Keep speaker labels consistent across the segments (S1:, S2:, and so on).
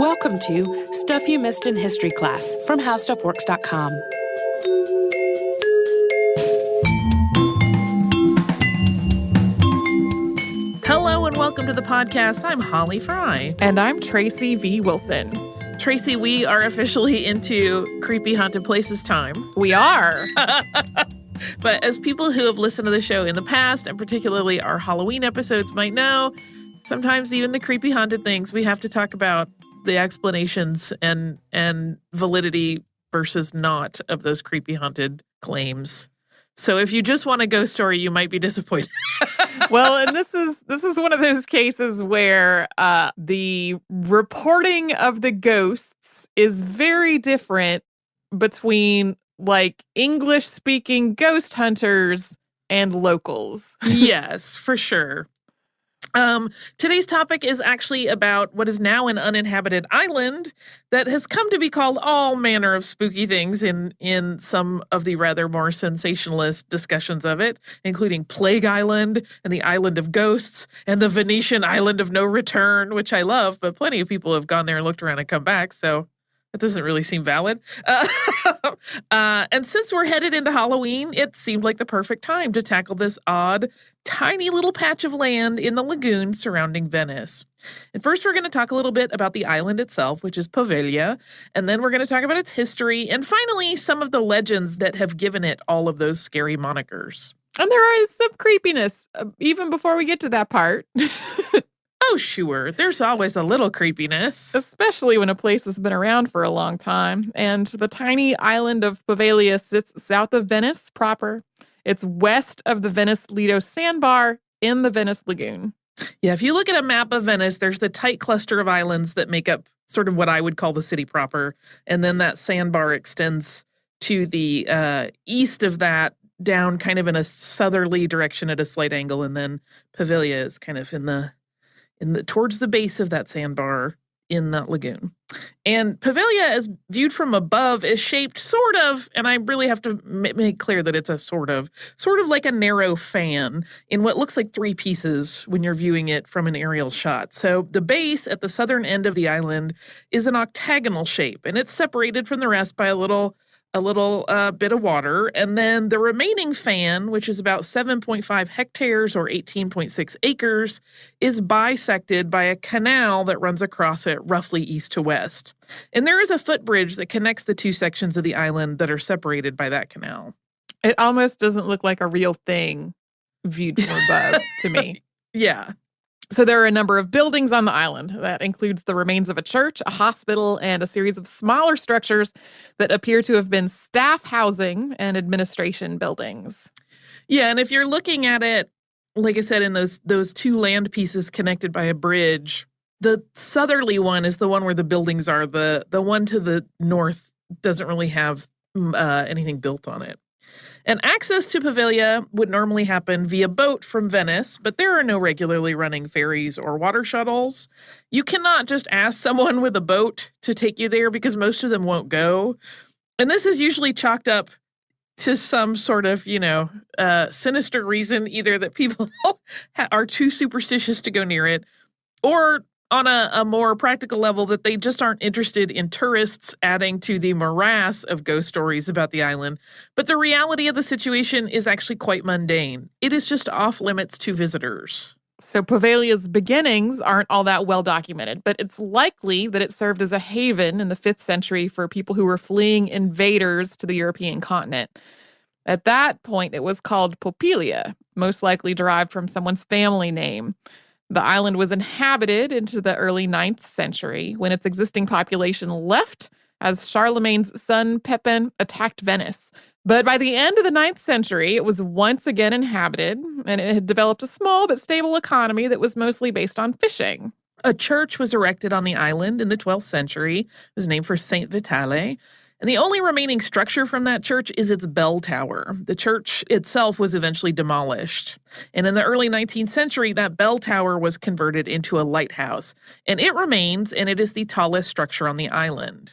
S1: Welcome to Stuff You Missed in History Class from HowStuffWorks.com.
S2: Hello and welcome to the podcast. I'm Holly Fry.
S3: And I'm Tracy V. Wilson.
S2: Tracy, we are officially into creepy haunted places time.
S3: We are.
S2: But as people who have listened to the show in the past, and particularly our Halloween episodes might know, sometimes even the creepy haunted things, we have to talk about the explanations and validity versus not of those creepy haunted claims. So if you just want a ghost story, you might be disappointed.
S3: Well, and this is one of those cases where the reporting of the ghosts is very different between like English-speaking ghost hunters and locals.
S2: Yes, for sure. Today's topic is actually about what is now an uninhabited island that has come to be called all manner of spooky things in some of the rather more sensationalist discussions of it, including Plague Island and the Island of Ghosts and the Venetian Island of No Return, which I love, but plenty of people have gone there and looked around and come back, so that doesn't really seem valid. And since we're headed into Halloween, it seemed like the perfect time to tackle this odd, tiny little patch of land in the lagoon surrounding Venice. And first, we're going to talk a little bit about the island itself, which is Poveglia, and then we're going to talk about its history, and finally, some of the legends that have given it all of those scary monikers.
S3: And there is some creepiness, even before we get to that part.
S2: Oh, sure. There's always a little creepiness.
S3: Especially when a place has been around for a long time. And the tiny island of Poveglia sits south of Venice proper. It's west of the Venice Lido sandbar in the Venice Lagoon.
S2: Yeah, if you look at a map of Venice, there's the tight cluster of islands that make up sort of what I would call the city proper. And then that sandbar extends to the east of that, down kind of in a southerly direction at a slight angle. And then Poveglia is kind of in the towards the base of that sandbar in that lagoon. And Poveglia, as viewed from above, is shaped sort of, and I really have to make clear that it's a sort of like a narrow fan in what looks like three pieces when you're viewing it from an aerial shot. So the base at the southern end of the island is an octagonal shape, and it's separated from the rest by a little bit of water. And then the remaining fan, which is about 7.5 hectares or 18.6 acres, is bisected by a canal that runs across it roughly east to west. And there is a footbridge that connects the two sections of the island that are separated by that canal.
S3: It almost doesn't look like a real thing viewed from above to me.
S2: Yeah.
S3: So there are a number of buildings on the island. That includes the remains of a church, a hospital, and a series of smaller structures that appear to have been staff housing and administration buildings.
S2: Yeah, and if you're looking at it, like I said, in those two land pieces connected by a bridge, the southerly one is the one where the buildings are. The one to the north doesn't really have anything built on it. And access to Poveglia would normally happen via boat from Venice, but there are no regularly running ferries or water shuttles. You cannot just ask someone with a boat to take you there because most of them won't go. And this is usually chalked up to some sort of, sinister reason, either that people are too superstitious to go near it, or on a more practical level, that they just aren't interested in tourists adding to the morass of ghost stories about the island. But the reality of the situation is actually quite mundane. It is just off limits to visitors.
S3: So Poveglia's beginnings aren't all that well documented, but it's likely that it served as a haven in the 5th century for people who were fleeing invaders to the European continent. At that point, it was called Popeglia, most likely derived from someone's family name. The island was inhabited into the early 9th century when its existing population left as Charlemagne's son Pepin attacked Venice. But by the end of the 9th century, it was once again inhabited, and it had developed a small but stable economy that was mostly based on fishing.
S2: A church was erected on the island in the 12th century. It was named for Saint Vitale. And the only remaining structure from that church is its bell tower. The church itself was eventually demolished. And in the early 19th century, that bell tower was converted into a lighthouse. And it remains, and it is the tallest structure on the island.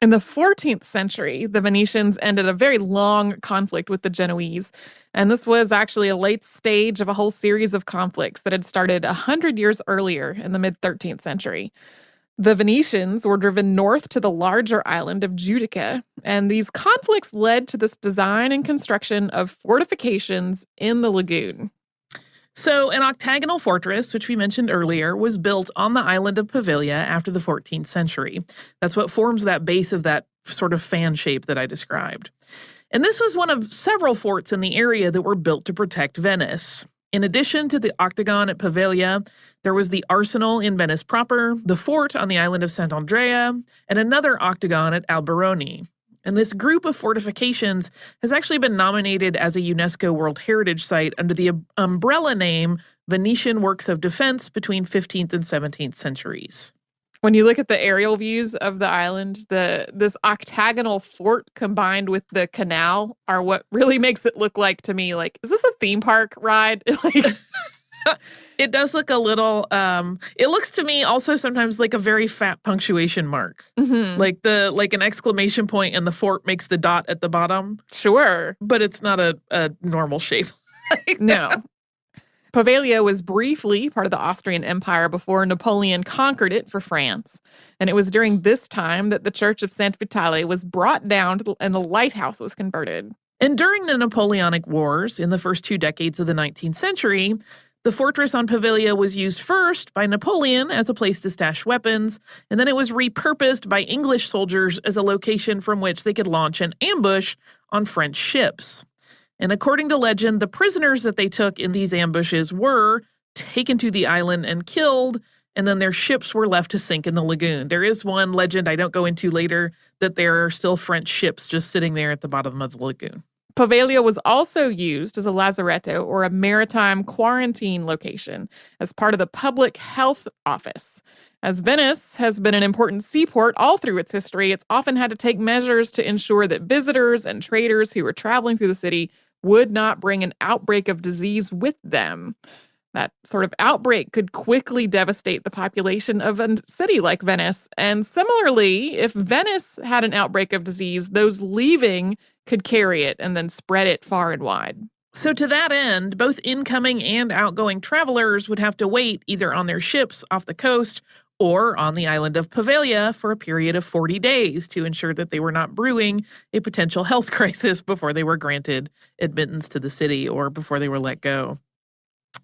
S3: In the 14th century, the Venetians ended a very long conflict with the Genoese. And this was actually a late stage of a whole series of conflicts that had started 100 years earlier in the mid-13th century. The Venetians were driven north to the larger island of Judica, and these conflicts led to this design and construction of fortifications in the lagoon.
S2: So an octagonal fortress, which we mentioned earlier, was built on the island of Poveglia after the 14th century. That's what forms that base of that sort of fan shape that I described. And this was one of several forts in the area that were built to protect Venice. In addition to the octagon at Poveglia, there was the arsenal in Venice proper, the fort on the island of Sant'Andrea, and another octagon at Alberoni. And this group of fortifications has actually been nominated as a UNESCO World Heritage Site under the umbrella name Venetian Works of Defense between 15th and 17th centuries.
S3: When you look at the aerial views of the island, this octagonal fort combined with the canal are what really makes it look like to me like, is this a theme park ride?
S2: It does look a little, it looks to me also sometimes like a very fat punctuation mark.
S3: Mm-hmm.
S2: Like an exclamation point and the fort makes the dot at the bottom.
S3: Sure.
S2: But it's not a normal shape.
S3: No. Poveglia was briefly part of the Austrian Empire before Napoleon conquered it for France. And it was during this time that the Church of Sant Vitale was brought down and the lighthouse was converted.
S2: And during the Napoleonic Wars in the first 2 decades of the 19th century, the fortress on Poveglia was used first by Napoleon as a place to stash weapons, and then it was repurposed by English soldiers as a location from which they could launch an ambush on French ships. And according to legend, the prisoners that they took in these ambushes were taken to the island and killed, and then their ships were left to sink in the lagoon. There is one legend I don't go into later that there are still French ships just sitting there at the bottom of the lagoon.
S3: Poveglia was also used as a lazaretto or a maritime quarantine location as part of the public health office. As Venice has been an important seaport all through its history, it's often had to take measures to ensure that visitors and traders who were traveling through the city would not bring an outbreak of disease with them. That sort of outbreak could quickly devastate the population of a city like Venice. And similarly, if Venice had an outbreak of disease, those leaving could carry it and then spread it far and wide.
S2: So to that end, both incoming and outgoing travelers would have to wait either on their ships off the coast or on the island of Poveglia for a period of 40 days to ensure that they were not brewing a potential health crisis before they were granted admittance to the city or before they were let go.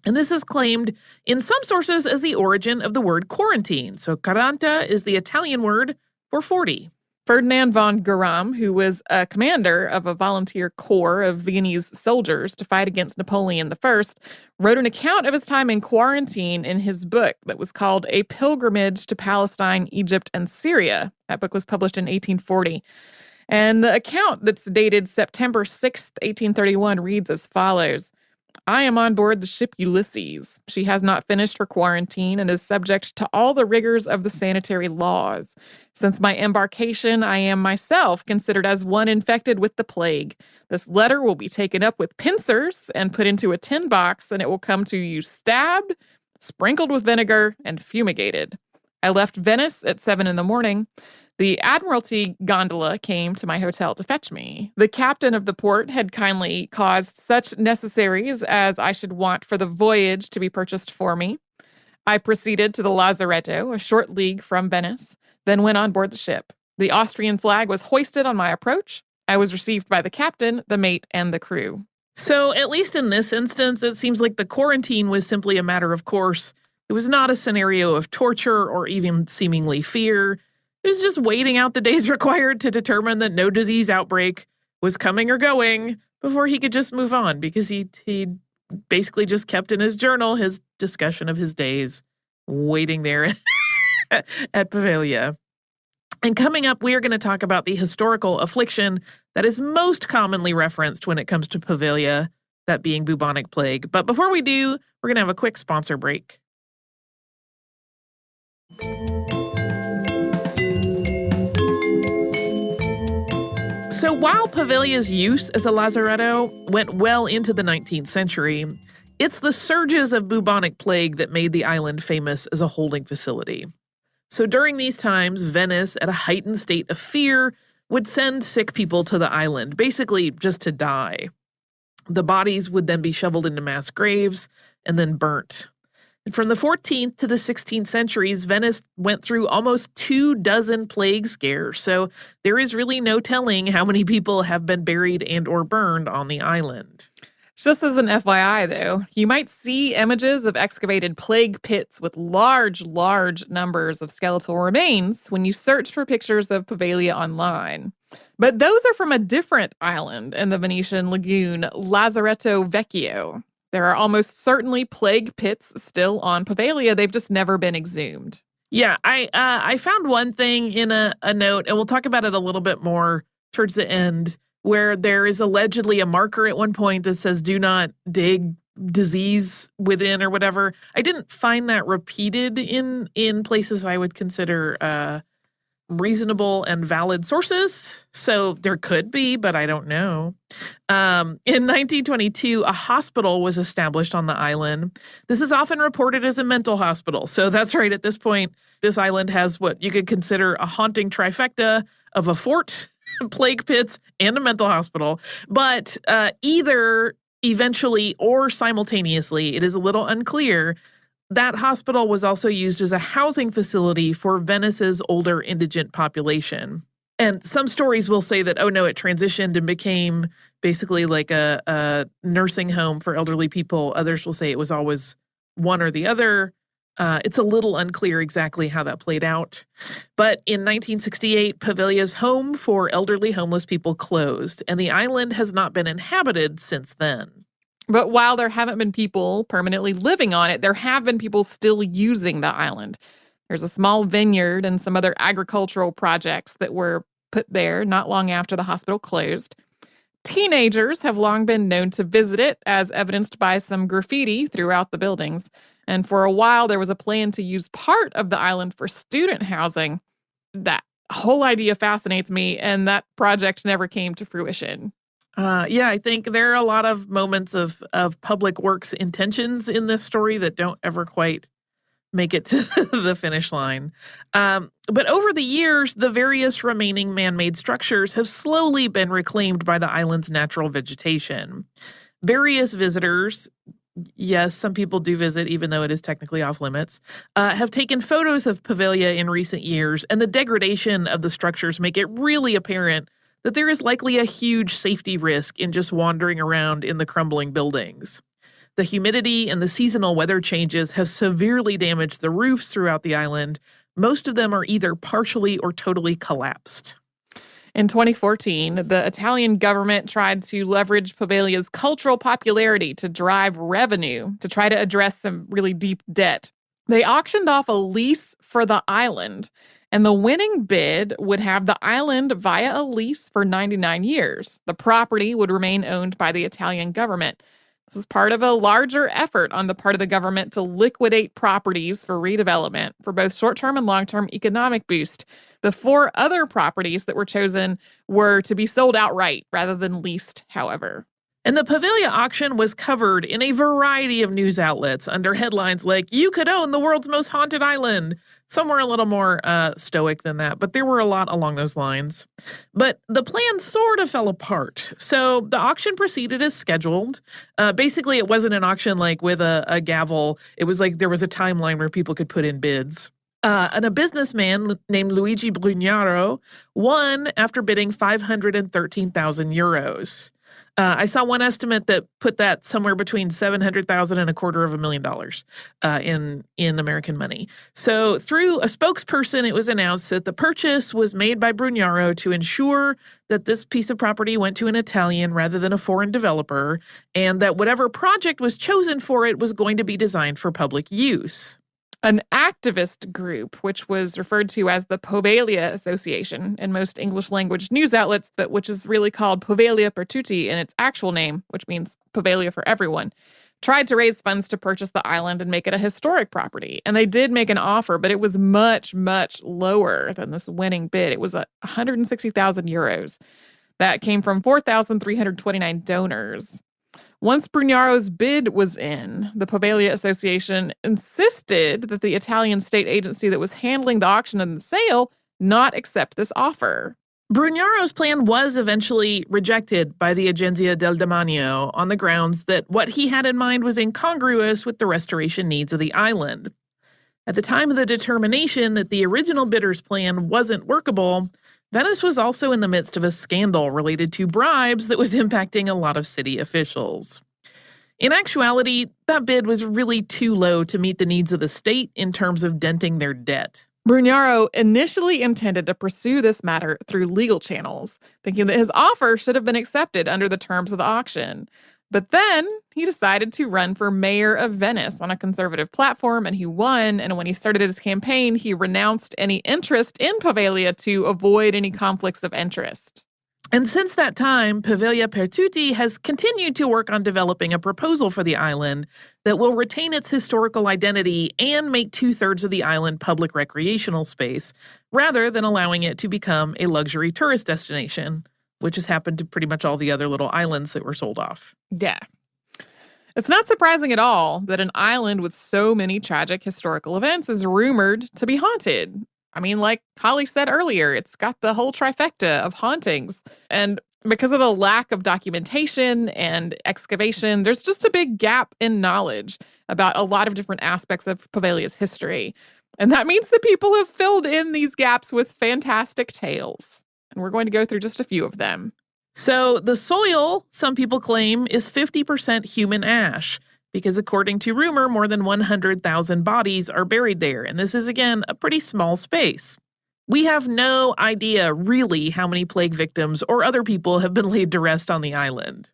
S2: And this is claimed in some sources as the origin of the word quarantine. So quaranta is the Italian word for 40.
S3: Ferdinand von Guram, who was a commander of a volunteer corps of Viennese soldiers to fight against Napoleon I, wrote an account of his time in quarantine in his book that was called A Pilgrimage to Palestine, Egypt, and Syria. That book was published in 1840. And the account that's dated September 6th, 1831 reads as follows. I am on board the ship Ulysses. She has not finished her quarantine and is subject to all the rigors of the sanitary laws. Since my embarkation, I am myself considered as one infected with the plague. This letter will be taken up with pincers and put into a tin box, and it will come to you stabbed, sprinkled with vinegar, and fumigated. I left Venice at 7 a.m. The Admiralty gondola came to my hotel to fetch me. The captain of the port had kindly caused such necessaries as I should want for the voyage to be purchased for me. I proceeded to the lazaretto, a short league from Venice, then went on board the ship. The Austrian flag was hoisted on my approach. I was received by the captain, the mate, and the crew.
S2: So, at least in this instance, it seems like the quarantine was simply a matter of course. It was not a scenario of torture or even seemingly fear. It was just waiting out the days required to determine that no disease outbreak was coming or going before he could just move on, because he basically just kept in his journal his discussion of his days waiting there at Poveglia. And coming up, we are going to talk about the historical affliction that is most commonly referenced when it comes to Poveglia, that being bubonic plague. But before we do, we're going to have a quick sponsor break. So while Poveglia's use as a lazaretto went well into the 19th century, it's the surges of bubonic plague that made the island famous as a holding facility. So during these times, Venice, at a heightened state of fear, would send sick people to the island, basically just to die. The bodies would then be shoveled into mass graves and then burnt. From the 14th to the 16th centuries, Venice went through almost 24 plague scares, so there is really no telling how many people have been buried and or burned on the island.
S3: Just as an FYI, though, you might see images of excavated plague pits with large numbers of skeletal remains when you search for pictures of Poveglia online. But those are from a different island in the Venetian lagoon, Lazaretto Vecchio. There are almost certainly plague pits still on Poveglia. They've just never been exhumed.
S2: Yeah, I found one thing in a note, and we'll talk about it a little bit more towards the end, where there is allegedly a marker at one point that says, do not dig disease within or whatever. I didn't find that repeated in places I would consider reasonable and valid sources. So there could be, but I don't know. In 1922, a hospital was established on the island. This is often reported as a mental hospital. So that's right. At this point, this island has what you could consider a haunting trifecta of a fort, plague pits, and a mental hospital. But either eventually or simultaneously, it is a little unclear, that hospital was also used as a housing facility for Venice's older indigent population. And some stories will say that, oh no, it transitioned and became basically like a nursing home for elderly people. Others will say it was always one or the other. It's a little unclear exactly how that played out. But in 1968, Poveglia's home for elderly homeless people closed, and the island has not been inhabited since then.
S3: But while there haven't been people permanently living on it, there have been people still using the island. There's a small vineyard and some other agricultural projects that were put there not long after the hospital closed. Teenagers have long been known to visit it, as evidenced by some graffiti throughout the buildings. And for a while, there was a plan to use part of the island for student housing. That whole idea fascinates me, and that project never came to fruition.
S2: Yeah, I think there are a lot of moments of public works intentions in this story that don't ever quite make it to the finish line. But over the years, the various remaining man-made structures have slowly been reclaimed by the island's natural vegetation. Various visitors, yes, some people do visit, even though it is technically off limits, have taken photos of Poveglia in recent years, and the degradation of the structures make it really apparent that there is likely a huge safety risk in just wandering around in the crumbling buildings. The humidity and the seasonal weather changes have severely damaged the roofs throughout the island. Most of them are either partially or totally collapsed.
S3: In 2014, the Italian government tried to leverage Poveglia's cultural popularity to drive revenue to try to address some really deep debt. They auctioned off a lease for the island, and the winning bid would have the island via a lease for 99 years. The property would remain owned by the Italian government. This is part of a larger effort on the part of the government to liquidate properties for redevelopment for both short-term and long-term economic boost. The 4 other properties that were chosen were to be sold outright rather than leased, however.
S2: And the Poveglia auction was covered in a variety of news outlets under headlines like, "You could own the world's most haunted island." Some were a little more stoic than that, but there were a lot along those lines. But the plan sort of fell apart. So the auction proceeded as scheduled. Basically, it wasn't an auction like with a gavel. It was like there was a timeline where people could put in bids. And a businessman named Luigi Brugnaro won after bidding 513,000 euros. I saw one estimate that put that somewhere between $700,000 and $250,000 in American money. So through a spokesperson, it was announced that the purchase was made by Brugnaro to ensure that this piece of property went to an Italian rather than a foreign developer, and that whatever project was chosen for it was going to be designed for public use.
S3: An activist group, which was referred to as the Poveglia Association in most English-language news outlets, but which is really called Poveglia per tutti in its actual name, which means Poveglia for everyone, tried to raise funds to purchase the island and make it a historic property. And they did make an offer, but it was much, much lower than this winning bid. It was 160,000 euros. That came from 4,329 donors. Once Brugnaro's bid was in, the Poveglia Association insisted that the Italian state agency that was handling the auction and the sale not accept this offer.
S2: Brugnaro's plan was eventually rejected by the Agenzia del Demanio on the grounds that what he had in mind was incongruous with the restoration needs of the island. At the time of the determination that the original bidder's plan wasn't workable, Venice was also in the midst of a scandal related to bribes that was impacting a lot of city officials. In actuality, that bid was really too low to meet the needs of the state in terms of denting their debt.
S3: Brugnaro initially intended to pursue this matter through legal channels, thinking that his offer should have been accepted under the terms of the auction. But then he decided to run for mayor of Venice on a conservative platform, and he won. And when he started his campaign, he renounced any interest in Poveglia to avoid any conflicts of interest.
S2: And since that time, Poveglia per Tutti has continued to work on developing a proposal for the island that will retain its historical identity and make 2/3 of the island public recreational space, rather than allowing it to become a luxury tourist destination, which has happened to pretty much all the other little islands that were sold off.
S3: Yeah. It's not surprising at all that an island with so many tragic historical events is rumored to be haunted. I mean, like Holly said earlier, it's got the whole trifecta of hauntings. And because of the lack of documentation and excavation, there's just a big gap in knowledge about a lot of different aspects of Poveglia's history. And that means that people have filled in these gaps with fantastic tales. And we're going to go through just a few of them.
S2: So the soil, some people claim, is 50% human ash, because according to rumor, more than 100,000 bodies are buried there, and this is, again, a pretty small space. We have no idea, really, how many plague victims or other people have been laid to rest on the island.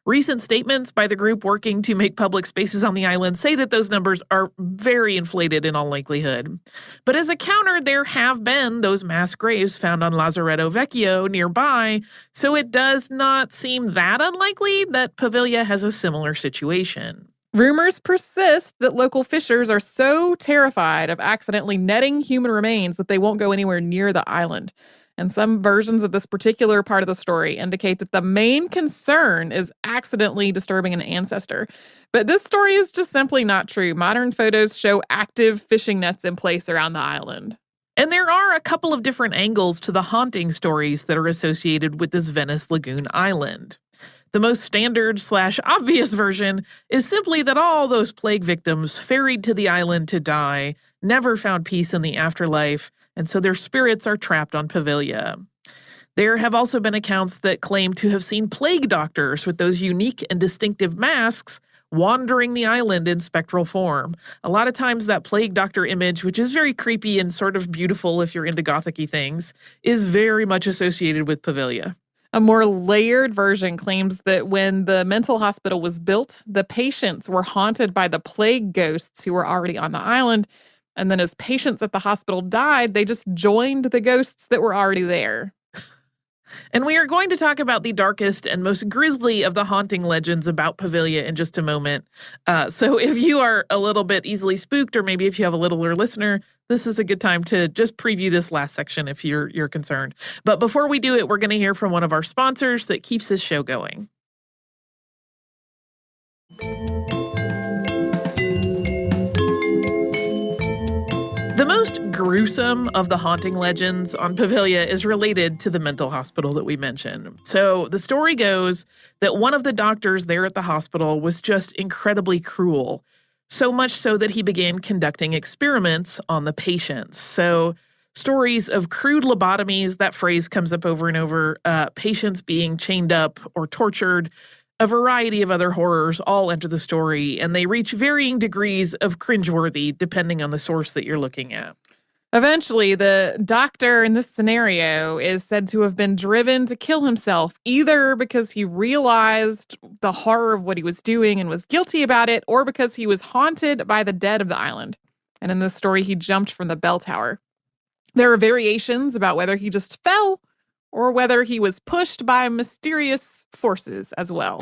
S2: Recent statements by the group working to make public spaces on the island say that those numbers are very inflated in all likelihood. But as a counter, there have been those mass graves found on Lazaretto Vecchio nearby, so it does not seem that unlikely that Poveglia has a similar situation.
S3: Rumors persist that local fishers are so terrified of accidentally netting human remains that they won't go anywhere near the island. And some versions of this particular part of the story indicate that the main concern is accidentally disturbing an ancestor. But this story is just simply not true. Modern photos show active fishing nets in place around the island.
S2: And there are a couple of different angles to the haunting stories that are associated with this Venice Lagoon island. The most standard/obvious version is simply that all those plague victims ferried to the island to die never found peace in the afterlife, and so their spirits are trapped on Poveglia. There have also been accounts that claim to have seen plague doctors with those unique and distinctive masks wandering the island in spectral form. A lot of times that plague doctor image, which is very creepy and sort of beautiful if you're into gothic-y things, is very much associated with Poveglia.
S3: A more layered version claims that when the mental hospital was built, the patients were haunted by the plague ghosts who were already on the island. And then as patients at the hospital died, they just joined the ghosts that were already there.
S2: And we are going to talk about the darkest and most grisly of the haunting legends about Poveglia in just a moment. So if you are a little bit easily spooked, or maybe if you have a littler listener, this is a good time to just preview this last section if you're concerned. But before we do it, we're going to hear from one of our sponsors that keeps this show going. The most gruesome of the haunting legends on Poveglia is related to the mental hospital that we mentioned. So the story goes that one of the doctors there at the hospital was just incredibly cruel, so much so that he began conducting experiments on the patients. So stories of crude lobotomies, that phrase comes up over and over, patients being chained up or tortured, a variety of other horrors all enter the story, and they reach varying degrees of cringeworthy depending on the source that you're looking at.
S3: Eventually, the doctor in this scenario is said to have been driven to kill himself, either because he realized the horror of what he was doing and was guilty about it, or because he was haunted by the dead of the island. And in this story, he jumped from the bell tower. There are variations about whether he just fell or whether he was pushed by mysterious forces as well.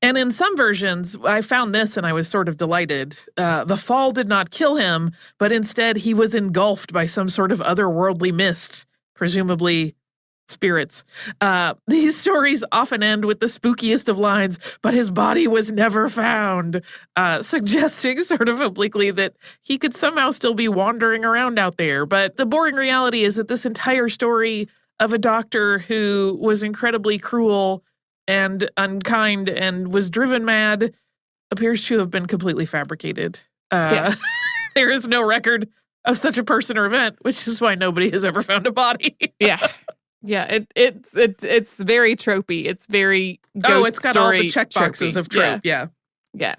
S2: And in some versions, I found this and I was sort of delighted. The fall did not kill him, but instead he was engulfed by some sort of otherworldly mist, presumably spirits. These stories often end with the spookiest of lines, but his body was never found, suggesting sort of obliquely that he could somehow still be wandering around out there. But the boring reality is that this entire story of a doctor who was incredibly cruel and unkind and was driven mad appears to have been completely fabricated.
S3: Yeah.
S2: There is no record of such a person or event, which is why nobody has ever found a body.
S3: Yeah. Yeah, it's very tropey. It's very ghost
S2: it's got all the
S3: story
S2: checkboxes
S3: tropey.
S2: of trope. Yeah.
S3: Yeah.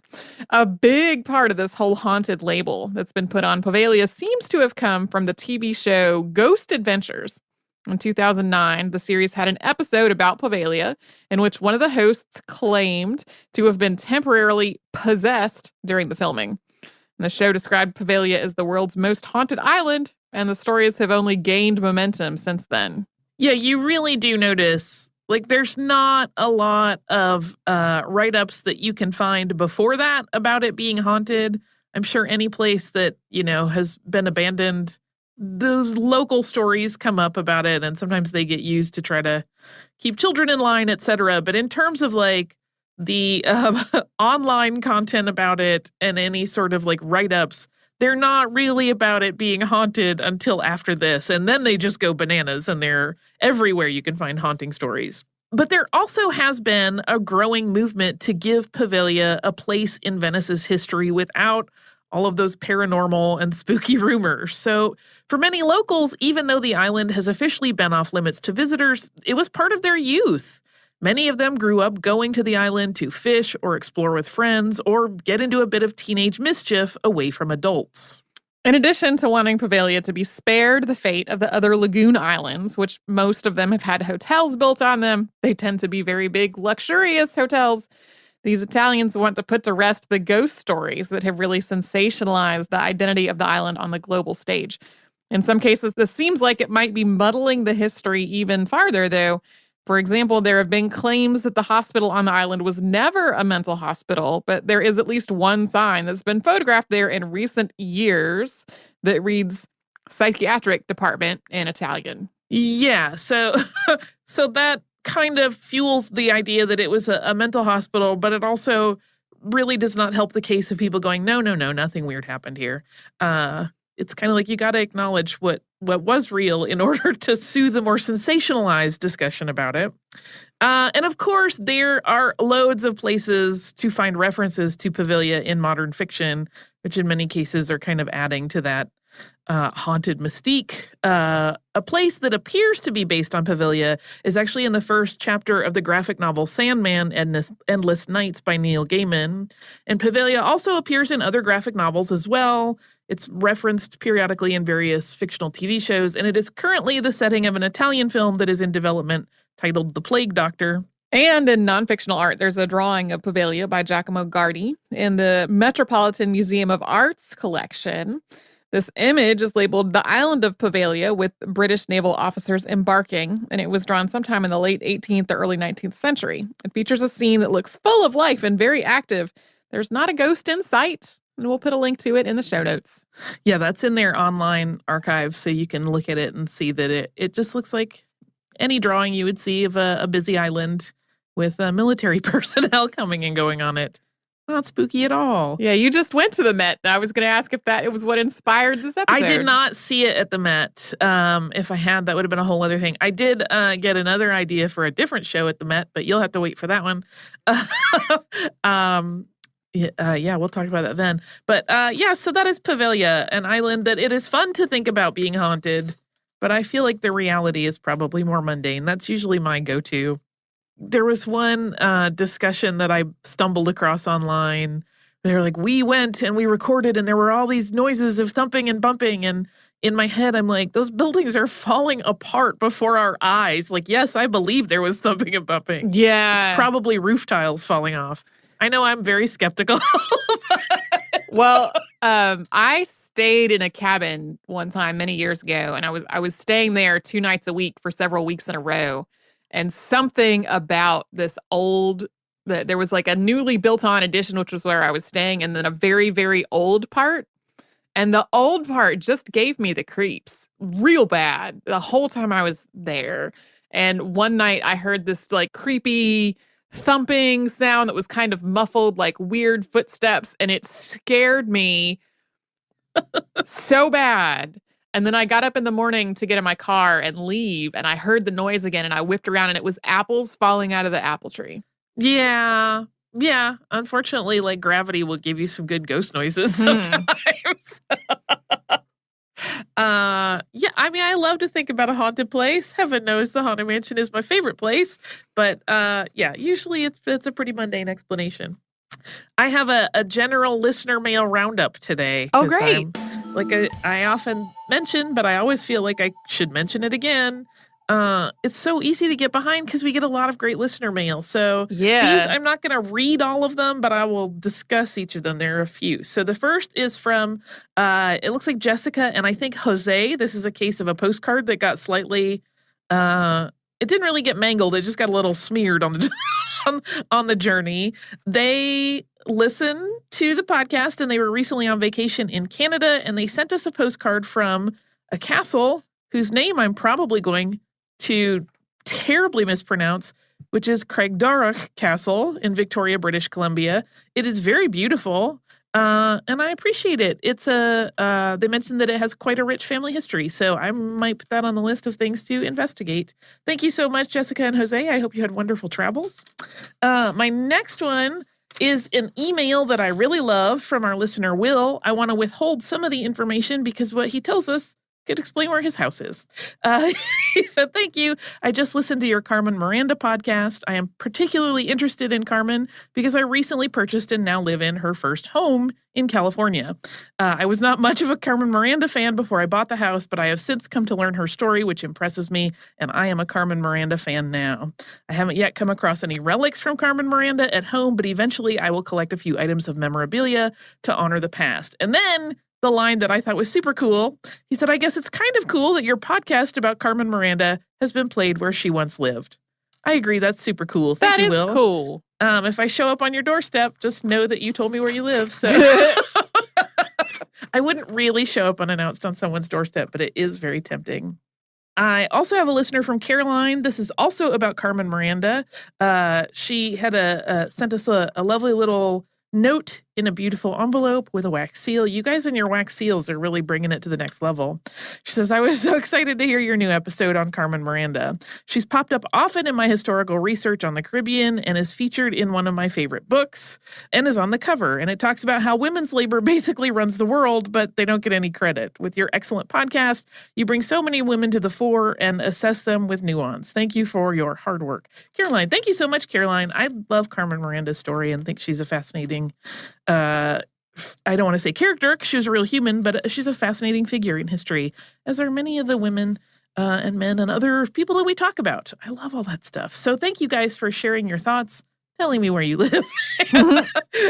S3: A big part of this whole haunted label that's been put on Poveglia seems to have come from the TV show Ghost Adventures. In 2009, the series had an episode about Poveglia in which one of the hosts claimed to have been temporarily possessed during the filming. And the show described Poveglia as the world's most haunted island, and the stories have only gained momentum since then.
S2: Yeah, you really do notice, like, there's not a lot of write-ups that you can find before that about it being haunted. I'm sure any place that, has been abandoned, those local stories come up about it, and sometimes they get used to try to keep children in line, etc. But in terms of, like, the online content about it and any sort of, like, write-ups, they're not really about it being haunted until after this. And then they just go bananas, and they're everywhere you can find haunting stories. But there also has been a growing movement to give Poveglia a place in Venice's history without all of those paranormal and spooky rumors. So for many locals, even though the island has officially been off limits to visitors, it was part of their youth. Many of them grew up going to the island to fish or explore with friends or get into a bit of teenage mischief away from adults.
S3: In addition to wanting Poveglia to be spared the fate of the other lagoon islands, which most of them have had hotels built on them, they tend to be very big, luxurious hotels. These Italians want to put to rest the ghost stories that have really sensationalized the identity of the island on the global stage. In some cases, this seems like it might be muddling the history even farther, though. For example, there have been claims that the hospital on the island was never a mental hospital, but there is at least one sign that's been photographed there in recent years that reads psychiatric department in Italian.
S2: Yeah, so that kind of fuels the idea that it was a mental hospital, but it also really does not help the case of people going, no, nothing weird happened here. It's kind of like you got to acknowledge what was real in order to soothe a more sensationalized discussion about it. And of course, there are loads of places to find references to Poveglia in modern fiction, which in many cases are kind of adding to that haunted mystique. A place that appears to be based on Poveglia is actually in the first chapter of the graphic novel Sandman, Endless Nights by Neil Gaiman. And Poveglia also appears in other graphic novels as well. It's referenced periodically in various fictional TV shows, and it is currently the setting of an Italian film that is in development titled The Plague Doctor.
S3: And in nonfictional art, there's a drawing of Poveglia by Giacomo Guardi in the Metropolitan Museum of Art's collection. This image is labeled The Island of Poveglia with British naval officers embarking, and it was drawn sometime in the late 18th or early 19th century. It features a scene that looks full of life and very active. There's not a ghost in sight, and we'll put a link to it in the show notes.
S2: Yeah, that's in their online archive, so you can look at it and see that it just looks like any drawing you would see of a busy island with military personnel coming and going on it. Not spooky at all.
S3: Yeah, you just went to the Met. I was going to ask if it was what inspired this episode.
S2: I did not see it at the Met. If I had, that would have been a whole other thing. I did get another idea for a different show at the Met, but you'll have to wait for that one. Yeah, we'll talk about that then. But so that is Poveglia, an island that it is fun to think about being haunted, but I feel like the reality is probably more mundane. That's usually my go-to. There was one discussion that I stumbled across online. They were like, we went and we recorded and there were all these noises of thumping and bumping. And in my head, I'm like, those buildings are falling apart before our eyes. Like, yes, I believe there was thumping and bumping.
S3: Yeah.
S2: It's probably roof tiles falling off. I know I'm very skeptical.
S3: Well, I stayed in a cabin one time many years ago, and I was staying there 2 nights a week for several weeks in a row. And something about this there was like a newly built on addition, which was where I was staying, and then a very, very old part. And the old part just gave me the creeps real bad the whole time I was there. And one night I heard this like creepy thumping sound that was kind of muffled, like weird footsteps, and it scared me so bad. And then I got up in the morning to get in my car and leave, and I heard the noise again, and I whipped around, and it was apples falling out of the apple tree.
S2: Yeah. Yeah. Unfortunately, like gravity will give you some good ghost noises sometimes. Yeah, I mean, I love to think about a haunted place. Heaven knows the Haunted Mansion is my favorite place. But yeah, usually it's a pretty mundane explanation. I have a general listener mail roundup today.
S3: Oh, great.
S2: I often mention, but I always feel like I should mention it again. It's so easy to get behind because we get a lot of great listener mail. So
S3: Yeah.
S2: I'm not going to read all of them, but I will discuss each of them. There are a few. So the first is from, it looks like Jessica and I think Jose. This is a case of a postcard that got slightly, it didn't really get mangled. It just got a little smeared on the on the journey. They listen to the podcast and they were recently on vacation in Canada and they sent us a postcard from a castle whose name I'm probably going to terribly mispronounce, which is Craigdarroch Castle in Victoria, British Columbia. It is very beautiful, and I appreciate it. It's they mentioned that it has quite a rich family history, so I might put that on the list of things to investigate. Thank you so much, Jessica and Jose. I hope you had wonderful travels. My next one is an email that I really love from our listener, Will. I want to withhold some of the information because what he tells us could explain where his house is. He said, thank you. I just listened to your Carmen Miranda podcast. I am particularly interested in Carmen because I recently purchased and now live in her first home in California. I was not much of a Carmen Miranda fan before I bought the house, but I have since come to learn her story, which impresses me, and I am a Carmen Miranda fan now. I haven't yet come across any relics from Carmen Miranda at home, but eventually I will collect a few items of memorabilia to honor the past. And then the line that I thought was super cool. He said, I guess it's kind of cool that your podcast about Carmen Miranda has been played where she once lived. I agree. That's super cool. Thank you, Will.
S3: That is cool.
S2: If I show up on your doorstep, just know that you told me where you live. So I wouldn't really show up unannounced on someone's doorstep, but it is very tempting. I also have a listener from Caroline. This is also about Carmen Miranda. She had sent us a lovely little note in a beautiful envelope with a wax seal. You guys and your wax seals are really bringing it to the next level. She says, I was so excited to hear your new episode on Carmen Miranda. She's popped up often in my historical research on the Caribbean and is featured in one of my favorite books and is on the cover. And it talks about how women's labor basically runs the world, but they don't get any credit. With your excellent podcast, you bring so many women to the fore and assess them with nuance. Thank you for your hard work. Caroline, thank you so much, Caroline. I love Carmen Miranda's story and think she's a fascinating I don't want to say character because she was a real human, but she's a fascinating figure in history, as are many of the women and men and other people that we talk about. I love all that stuff. So thank you guys for sharing your thoughts, telling me where you live,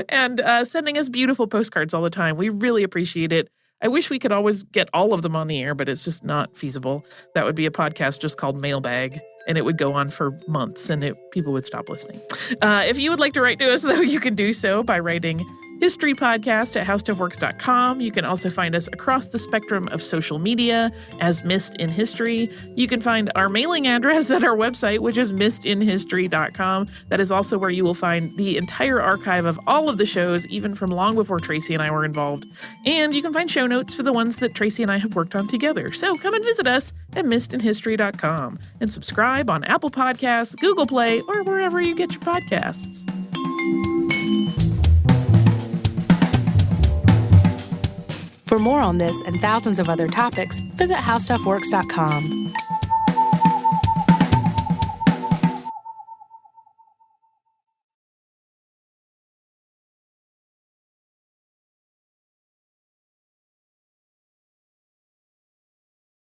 S2: and sending us beautiful postcards all the time. We really appreciate it. I wish we could always get all of them on the air, but it's just not feasible. That would be a podcast just called Mailbag, and it would go on for months, and people would stop listening. If you would like to write to us, though, you can do so by writing historypodcast@howstuffworks.com. You can also find us across the spectrum of social media as Missed in History. You can find our mailing address at our website, which is missedinhistory.com. That is also where you will find the entire archive of all of the shows, even from long before Tracy and I were involved. And you can find show notes for the ones that Tracy and I have worked on together. So come and visit us at missedinhistory.com and subscribe on Apple Podcasts, Google Play, or wherever you get your podcasts.
S1: For more on this and thousands of other topics, visit howstuffworks.com.